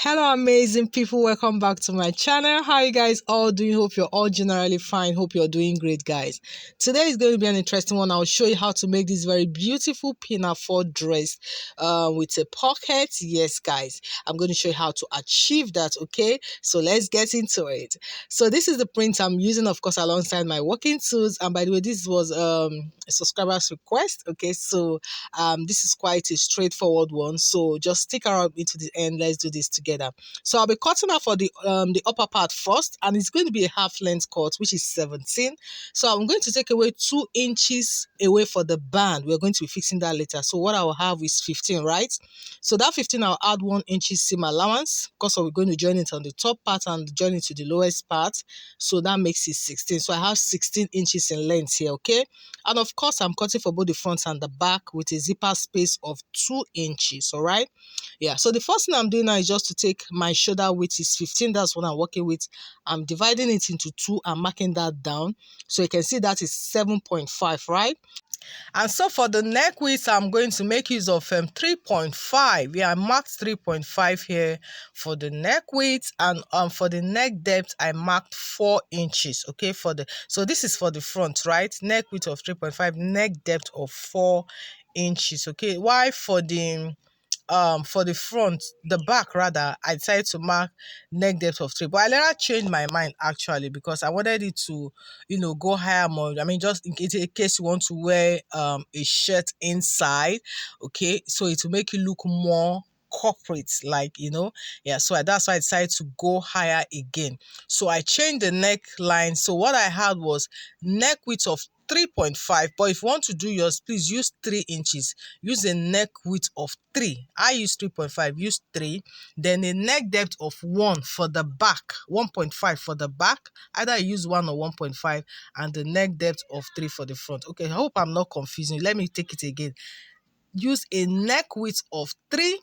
Hello amazing people, welcome back to my channel. How you guys all doing? Hope you're all generally fine. Hope you're doing great, guys. Today is going to be an interesting one. I'll show you how to make this very beautiful pinafore dress with a pocket. Yes, guys, I'm going to show you how to achieve that. Okay, so let's get into it. So this is the print I'm using, of course, alongside my working tools. And by the way, this was a subscriber's request. Okay, so this is quite a straightforward one, so just stick around into the end. Let's do this together. So I'll be cutting out for the upper part first, and it's going to be a half length cut, which is 17. So I'm going to take away 2 inches away for the band. We're going to be fixing that later. So what I will have is 15, right? So that 15, I'll add 1 inch seam allowance because we're going to join it on the top part and join it to the lowest part. So that makes it 16. So I have 16 inches in length here, okay? And of course, I'm cutting for both the front and the back with a zipper space of 2 inches, all right? Yeah, so the first thing I'm doing now is just to take my shoulder width is 15. That's what I'm working with. I'm dividing it into 2 and marking that down. So you can see that is 7.5, right? And so for the neck width, I'm going to make use of 3.5. Yeah, I marked 3.5 here for the neck width, and for the neck depth, I marked 4 inches. Okay, so this is for the front, right? Neck width of 3.5, neck depth of 4 inches. Okay, why for the front, the back rather, I decided to mark neck depth of 3, but I later changed my mind actually because I wanted it to, go higher more. I mean, just in case you want to wear a shirt inside, okay, so it will make you look more corporate, like, yeah. So that's why I decided to go higher again. So I changed the neckline. So what I had was neck width of 3.5, but if you want to do yours, please use 3 inches. Use a neck width of 3. I use 3.5, use 3. Then a neck depth of 1 for the back, 1.5 for the back. Either I use 1 or 1.5, and the neck depth of 3 for the front. Okay, I hope I'm not confusing. Let me take it again. Use a neck width of 3,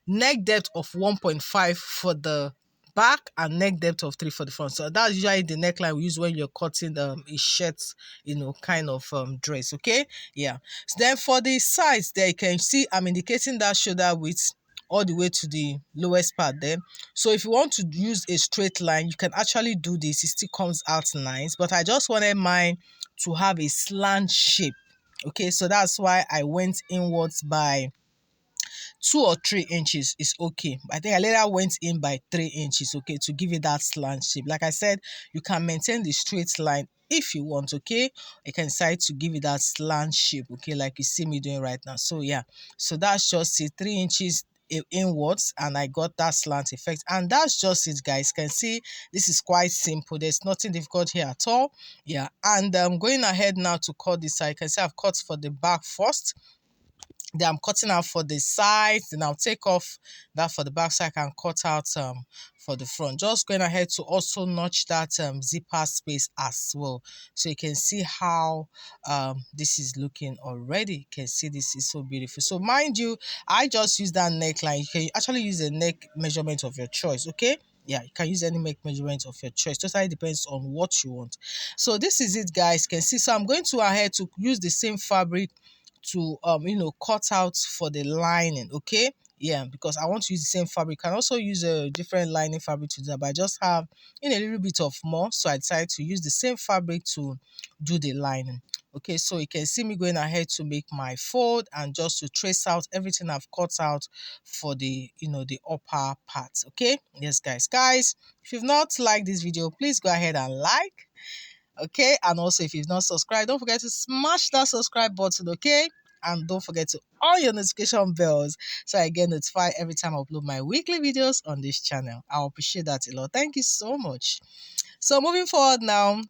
neck depth of 1.5 for the back, and neck depth of 3 for the front. So that's usually the neckline we use when you're cutting a shirt, kind of dress. Okay, yeah. So then for the sides there, you can see I'm indicating that shoulder width all the way to the lowest part there. So if you want to use a straight line, you can actually do this. It still comes out nice, but I just wanted mine to have a slant shape. Okay, so that's why I went inwards by 2 or 3 inches is okay. I think I later went in by 3 inches, okay, to give it that slant shape. Like I said, you can maintain the straight line if you want, okay. You can decide to give it that slant shape, okay, like you see me doing right now. So yeah, so that's just it, 3 inches inwards, and I got that slant effect, and that's just it, guys. You can see this is quite simple. There's nothing difficult here at all. Yeah, and I'm going ahead now to cut this side. You can see I've cut for the back first, then I'm cutting out for the sides, then I'll take off that for the back so I can cut out for the front. Just going ahead to also notch that zipper space as well, so you can see how this is looking already. You can see this is so beautiful. So mind you, I just use that neckline. You can actually use a neck measurement of your choice, okay. Yeah, you can use any neck measurement of your choice. Totally depends on what you want. So this is it, guys. You can see, so I'm going to ahead to use the same fabric to cut out for the lining, okay. Yeah, because I want to use the same fabric. You can also use a different lining fabric to do that, but I just have a little bit of more, so I decided to use the same fabric to do the lining. Okay, so you can see me going ahead to make my fold and just to trace out everything I've cut out for the the upper part. Okay, yes, guys, if you've not liked this video, please go ahead and like. Okay, and also if you've not subscribed, don't forget to smash that subscribe button, okay, and don't forget to on your notification bells so I get notified every time I upload my weekly videos on this channel. I'll appreciate that a lot. Thank you so much. So moving forward now,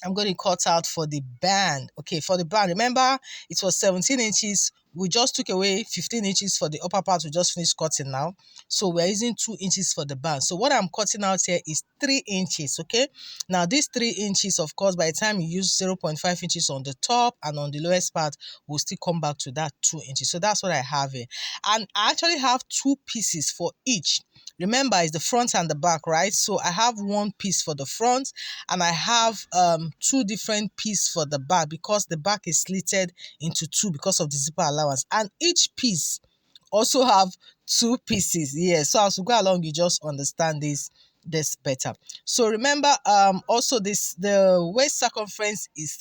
I'm going to cut out for the band. Okay, for the band, remember it was 17 inches. We just took away 15 inches for the upper part. We just finished cutting now. So we're using 2 inches for the band. So what I'm cutting out here is 3 inches, okay? Now these 3 inches, of course, by the time you use 0.5 inches on the top and on the lowest part, we'll still come back to that 2 inches. So that's what I have here. And I actually have 2 pieces for each. Remember, it's the front and the back, right? So I have 1 piece for the front, and I have 2 different pieces for the back because the back is slitted into 2 because of the zipper allowance, and each piece also have two pieces. Yeah, so as we go along, you just understand this better. So remember, also the waist circumference is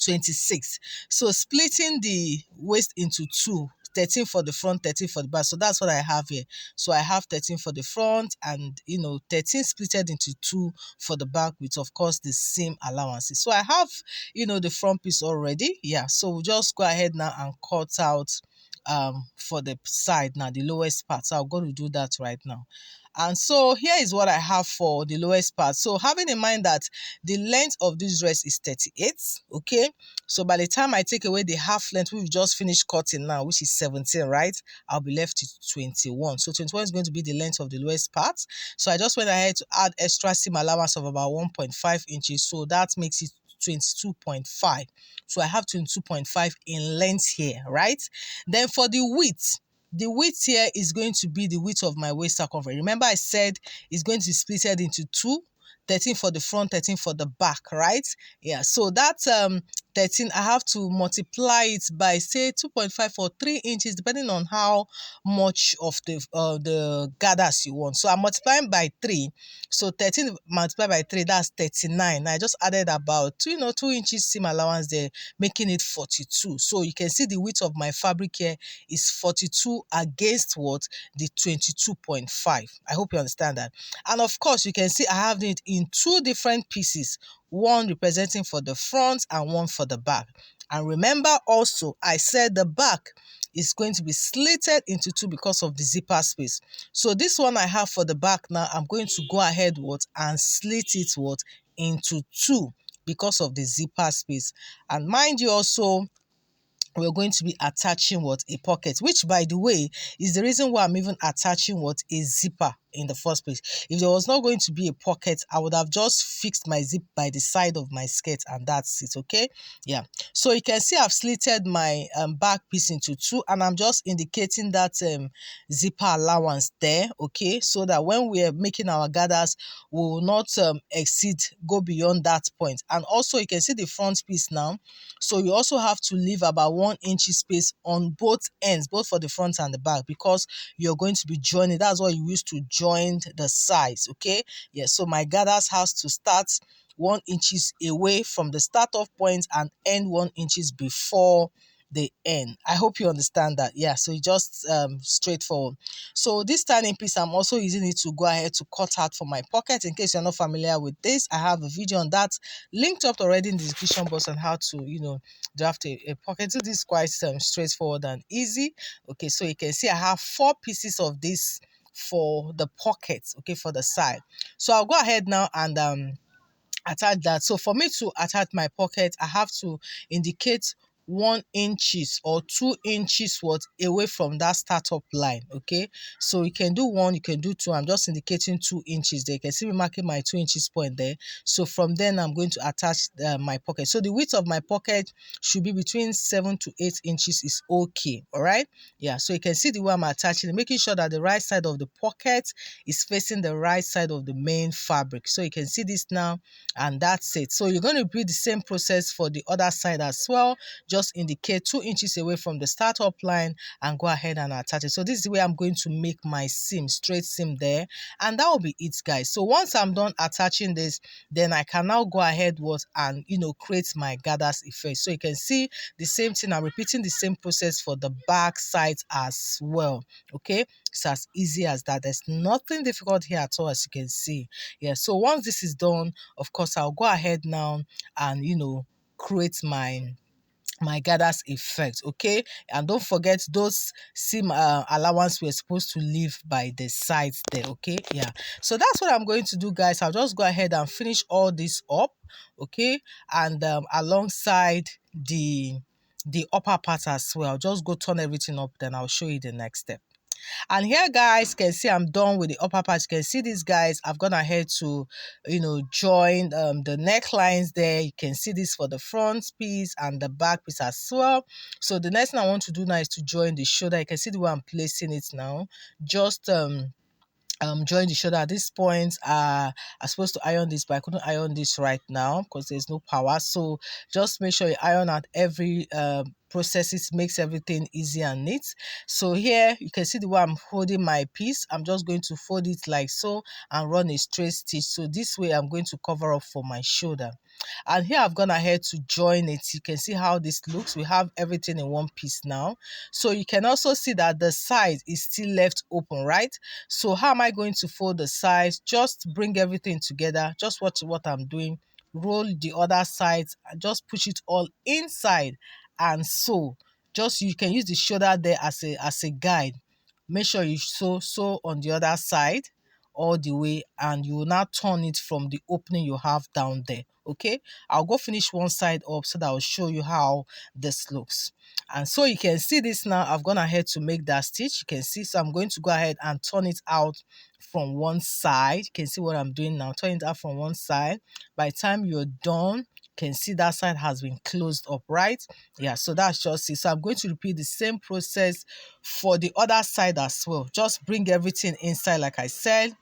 26. So splitting the waist into two, 13 for the front, 13 for the back. So that's what I have here. So I have 13 for the front and 13 splitted into two for the back, with of course the seam allowances. So I have the front piece already. Yeah, so we'll just go ahead now and cut out for the side now, the lowest part. So I'm going to do that right now. And so here is what I have for the lowest part. So having in mind that the length of this dress is 38, okay? So by the time I take away the half length we've just finished cutting now, which is 17, right? I'll be left with 21. So 21 is going to be the length of the lowest part. So I just went ahead to add extra seam allowance of about 1.5 inches. So that makes it 22.5. So I have 22.5 in length here, right? Then for the width here is going to be the width of my waist circumference. Remember I said it's going to be splitted into two, 13 for the front, 13 for the back, right? Yeah, so that 13, I have to multiply it by, say, 2.5 or 3 inches, depending on how much of the gathers you want. So I'm multiplying by 3. So 13 multiplied by 3, that's 39. I just added about 2 inches seam allowance there, making it 42. So you can see the width of my fabric here is 42 against what? The 22.5. I hope you understand that. And of course, you can see I have it in two different pieces, one representing for the front and one for the back. And remember also, I said the back is going to be slitted into two because of the zipper space. So this one I have for the back now, I'm going to go ahead and slit it into two because of the zipper space. And mind you also, we're going to be attaching a pocket, which by the way is the reason why I'm even attaching a zipper in the first place. If there was not going to be a pocket, I would have just fixed my zip by the side of my skirt and that's it. Okay, yeah, so you can see I've slitted my back piece into two, and I'm just indicating that zipper allowance there, okay, so that when we are making our gathers, we will not go beyond that point. And also you can see the front piece now, so you also have to leave about 1 inch space on both ends, both for the front and the back, because you're going to be joining. That's what you use to join the sides, okay? Yeah, so my gathers has to start 1 inches away from the start off point and end 1 inches before the end. I hope you understand that. Yeah, so it's just straightforward. So this turning piece, I'm also using it to go ahead to cut out for my pocket. In case you're not familiar with this, I have a video on that linked up already in the description box on how to draft a pocket. So this is quite straightforward and easy. Okay, so you can see I have 4 pieces of this for the pockets, okay, for the side. So I'll go ahead now and attach that. So for me to attach my pocket, I have to indicate 1 inches or 2 inches away from that startup line. Okay, so you can do 1, you can do 2. I'm just indicating 2 inches there. You can see me marking my 2 inches point there. So from then I'm going to attach my pocket. So the width of my pocket should be between 7 to 8 inches is okay. All right, yeah, so you can see the way I'm attaching it, making sure that the right side of the pocket is facing the right side of the main fabric. So you can see this now, and that's it. So you're going to repeat the same process for the other side as well. Just indicate 2 inches away from the startup line and go ahead and attach it. So this is the way I'm going to make my seam, straight seam there, and that will be it, guys. So once I'm done attaching this, then I can now go ahead and create my gathers effect. So you can see the same thing. I'm repeating the same process for the back side as well. Okay, it's as easy as that. There's nothing difficult here at all, as you can see. Yeah, so once this is done, of course I'll go ahead now and create my gathers effect. Okay, and don't forget those seam allowance we're supposed to leave by the sides there. Okay, yeah, so that's what I'm going to do, guys. I'll just go ahead and finish all this up, okay, and alongside the upper part as well. I'll just go turn everything up, then I'll show you the next step. And here, guys, you can see I'm done with the upper part. You can see these guys, I've gone ahead to join the necklines there. You can see this for the front piece and the back piece as well. So the next thing I want to do now is to join the shoulder. You can see the way I'm placing it now. Just join the shoulder at this point. I'm supposed to iron this, but I couldn't iron this right now because there's no power. So just make sure you iron at every processes makes everything easy and neat. So here you can see the way I'm holding my piece. I'm just going to fold it like so and run a straight stitch. So this way I'm going to cover up for my shoulder. And here I've gone ahead to join it. You can see how this looks. We have everything in one piece now. So you can also see that the side is still left open, right? So how am I going to fold the sides? Just bring everything together. Just watch what I'm doing. Roll the other sides and just push it all inside and sew. Just you can use the shoulder there as a guide. Make sure you sew on the other side all the way, and you will now turn it from the opening you have down there. Okay, I'll go finish one side up so that I'll show you how this looks. And so you can see this now. I've gone ahead to make that stitch. You can see, so I'm going to go ahead and turn it out from one side. You can see what I'm doing now. Turn it out from one side. By the time you're done, you can see that side has been closed up, right? Yeah, so that's just it. So I'm going to repeat the same process for the other side as well. Just bring everything inside like I said.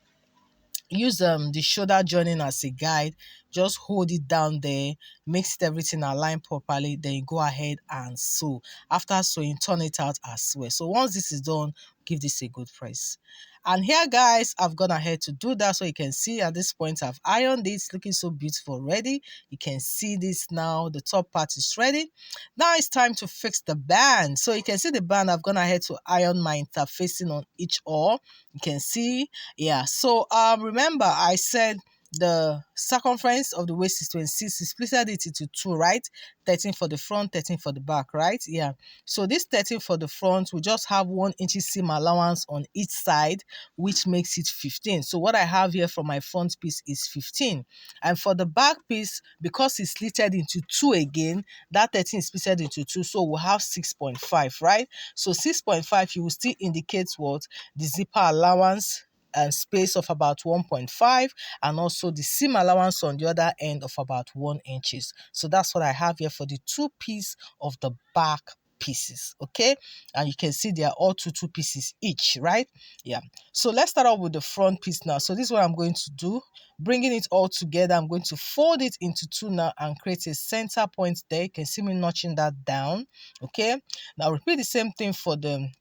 Use the shoulder joining as a guide. Just hold it down there, makes everything align properly, then you go ahead and sew. After sewing, turn it out as well. So once this is done, give this a good press. And here guys, I've gone ahead to do that. So you can see at this point I've ironed it, looking so beautiful already. You can see this now, the top part is ready. Now it's time to fix the band. So you can see the band. I've gone ahead to iron my interfacing on each oar. You can see, yeah. So remember I said the circumference of the waist is 26. We split it into two, right? 13 for the front, 13 for the back, right? Yeah. So this 13 for the front, we just have 1 inch seam allowance on each side, which makes it 15. So what I have here for my front piece is 15. And for the back piece, because it's slitted into two again, that 13 is split into two, so we'll have 6.5, right? So 6.5, you will still indicate what? The zipper allowance and space of about 1.5, and also the seam allowance on the other end of about 1 inches. So that's what I have here for the two piece of the back pieces. Okay, and you can see they are all two pieces each, right? Yeah. So let's start off with the front piece now. So this is what I'm going to do. Bringing it all together, I'm going to fold it into two now and create a center point there. You can see me notching that down. Okay, now repeat the same thing for the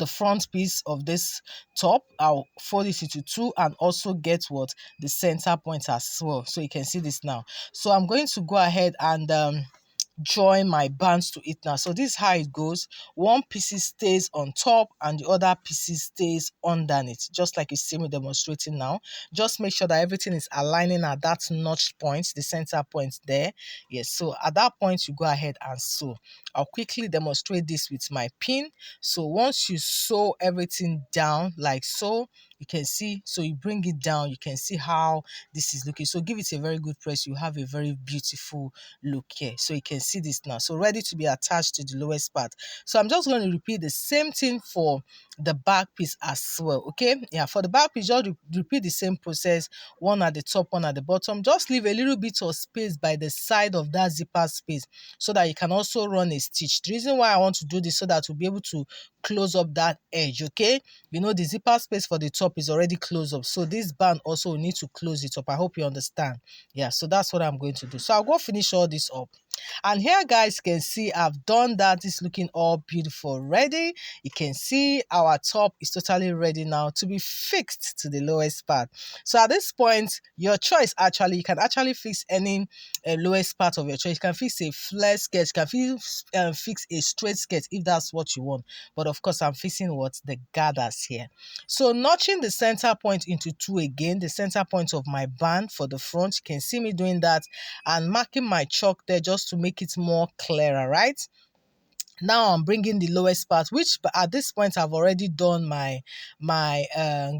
front piece of this top. I'll fold it into two and also get what? The center point as well. So you can see this now. So I'm going to go ahead and join my bands to it now. So this is how it goes. One piece stays on top and the other piece stays underneath, just like you see me demonstrating now. Just make sure that everything is aligning at that notch point, the center point there. Yes, so at that point you go ahead and sew. I'll quickly demonstrate this with my pin. So once you sew everything down like so, you can see, so you bring it down, you can see how this is looking. So give it a very good press. You have a very beautiful look here. So you can see this now. So ready to be attached to the lowest part. So I'm just going to repeat the same thing for the back piece as well. Okay, yeah, for the back piece, just repeat the same process, one at the top, one at the bottom. Just leave a little bit of space by the side of that zipper space so that you can also run a stitch. The reason why I want to do this, so that we'll be able to close up that edge. Okay, you know, the zipper space for the top is already closed up, so this band also will need to close it up. I hope you understand. Yeah, so that's what I'm going to do. So I'll go finish all this up. And here guys, you can see I've done that. It's looking all beautiful already. You can see our top is totally ready now to be fixed to the lowest part. So at this point, your choice, actually, you can actually fix any lowest part of your choice. You can fix a flare skirt, you can fix a straight skirt if that's what you want. But of course, I'm fixing what? The gathers here. So notching the center point into two again, the center point of my band for the front. You can see me doing that and marking my chalk there just to make it more clearer, right? Now I'm bringing the lowest part, which at this point I've already done my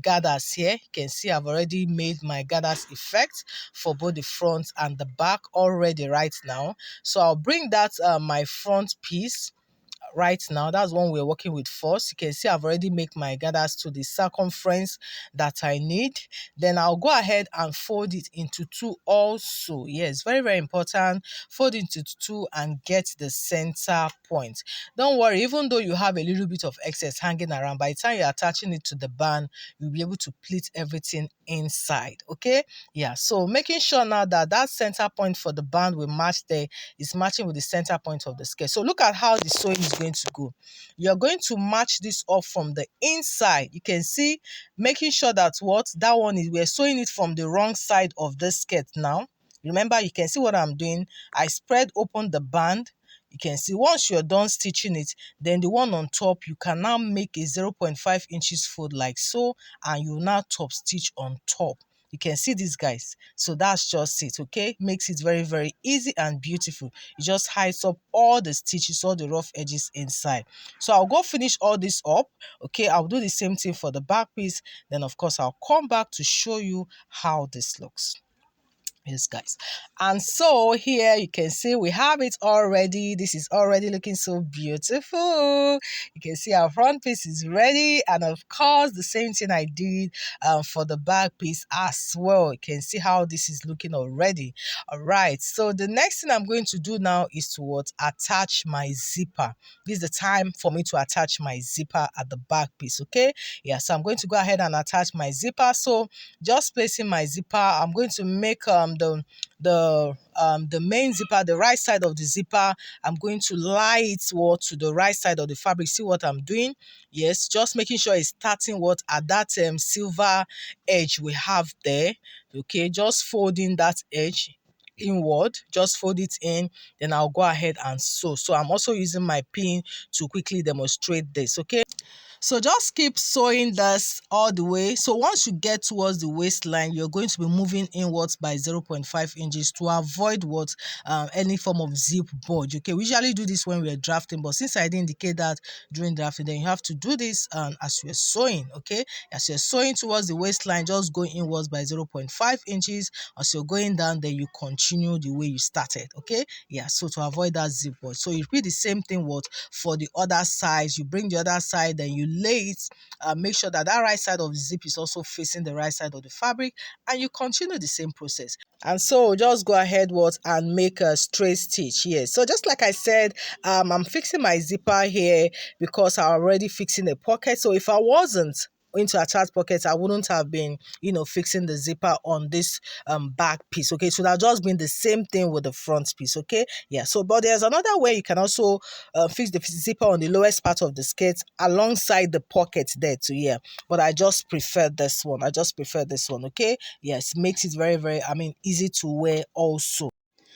gathers here. You can see I've already made my gathers effect for both the front and the back already right now. So I'll bring that my front piece right now. That's one we're working with first. You can see I've already made my gathers to the circumference that I need. Then I'll go ahead and fold it into two also. Yes, very, very important. Fold into two and get the center point. Don't worry, even though you have a little bit of excess hanging around, by the time you're attaching it to the band, you'll be able to pleat everything inside. Okay, yeah, so making sure now that that center point for the band will match there is matching with the center point of the skirt. So look at how the sewing is going to go. You're going to match this up from the inside. You can see, making sure that that one is, we're sewing it from the wrong side of the skirt now. Remember, you can see what I'm doing. I spread open the band. You can see once you're done stitching it, then the one on top, you can now make a 0.5 inches fold like so, and you now top stitch on top. You can see this, guys. So that's just it, okay? Makes it very, very easy and beautiful. It just hides up all the stitches, all the rough edges inside. So I'll go finish all this up, okay? I'll do the same thing for the back piece. Then, of course, I'll come back to show you how this looks. Yes, guys. And so here you can see we have it already. This is already looking so beautiful. You can see our front piece is ready, and of course the same thing I did for the back piece as well. You can see how this is looking already. All right, so the next thing I'm going to do now is to attach my zipper. This is the time for me to attach my zipper at the back piece. Okay, yeah, so I'm going to go ahead and attach my zipper. So just placing my zipper, I'm going to make the main zipper, the right side of the zipper, I'm going to lie it to the right side of the fabric. See what I'm doing? Yes, just making sure it's starting at that silver edge we have there. Okay, just folding that edge inward, just fold it in, then I'll go ahead and sew. So I'm also using my pin to quickly demonstrate this. Okay, so just keep sewing this all the way. So once you get towards the waistline, you're going to be moving inwards by 0.5 inches to avoid any form of zip bulge. Okay, we usually do this when we're drafting, but since I didn't indicate that during drafting, then you have to do this as you're sewing. Okay, as you're sewing towards the waistline, just go inwards by 0.5 inches. As you're going down, then you continue the way you started. Okay, yeah, so to avoid that zip bulge. So you repeat the same thing for the other side. You bring the other side, then you lay it, make sure that right side of the zip is also facing the right side of the fabric, and you continue the same process. And so just go ahead and make a straight stitch here. So just like I said, I'm fixing my zipper here because I'm already fixing the pocket. So if I wasn't going to attach pockets, I wouldn't have been, fixing the zipper on this back piece. Okay, so that just been the same thing with the front piece. Okay, yeah. So, but there's another way you can also fix the zipper on the lowest part of the skirt alongside the pocket there too. Yeah, but I just prefer this one. Okay, yes, makes it very, very, easy to wear also.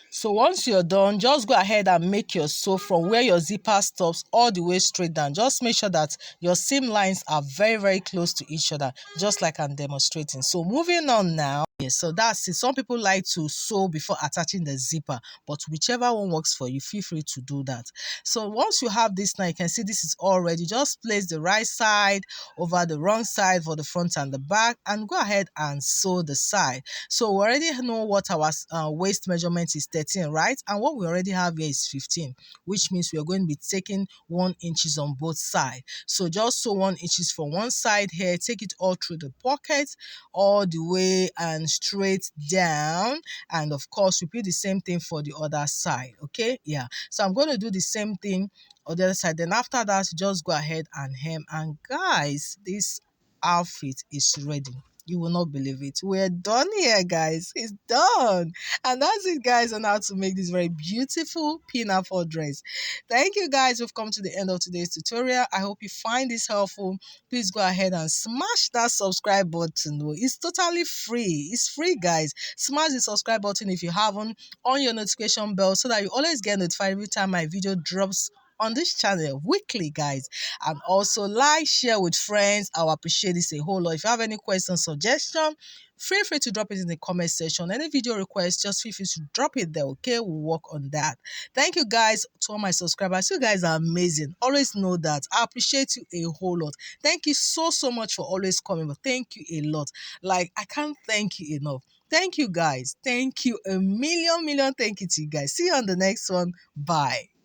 So once you're done, just go ahead and make your sew from where your zipper stops all the way straight down. Just make sure that your seam lines are very, very close to each other, just like I'm demonstrating. So moving on now. Yes, so that's it. Some people like to sew before attaching the zipper, but whichever one works for you, feel free to do that. So once you have this now, you can see this is all ready. Just place the right side over the wrong side for the front and the back, and go ahead and sew the side. So we already know what our waist measurement is 13, right? And what we already have here is 15, which means we are going to be taking 1 inch on both sides. So just sew 1 inch from one side here, take it all through the pocket, all the way and straight down, and of course repeat the same thing for the other side. Okay, yeah, so I'm going to do the same thing on the other side. Then after that, just go ahead and hem. And guys, this outfit is ready. You will not believe it. We're done here, guys. It's done. And that's it, guys, on how to make this very beautiful pinafore dress. Thank you, guys. We've come to the end of today's tutorial. I hope you find this helpful. Please go ahead and smash that subscribe button. It's totally free. It's free, guys. Smash the subscribe button if you haven't, on your notification bell, so that you always get notified every time my video drops on this channel weekly, guys. And also like, share with friends. I'll appreciate this a whole lot. If you have any questions, suggestion, feel free to drop it in the comment section. Any video request, just feel free to drop it there. Okay, we'll work on that. Thank you, guys, to all my subscribers. You guys are amazing. Always know that. I appreciate you a whole lot. Thank you so much for always coming. But thank you a lot. Like, I can't thank you enough. Thank you, guys. Thank you a million thank you to you guys. See you on the next one. Bye.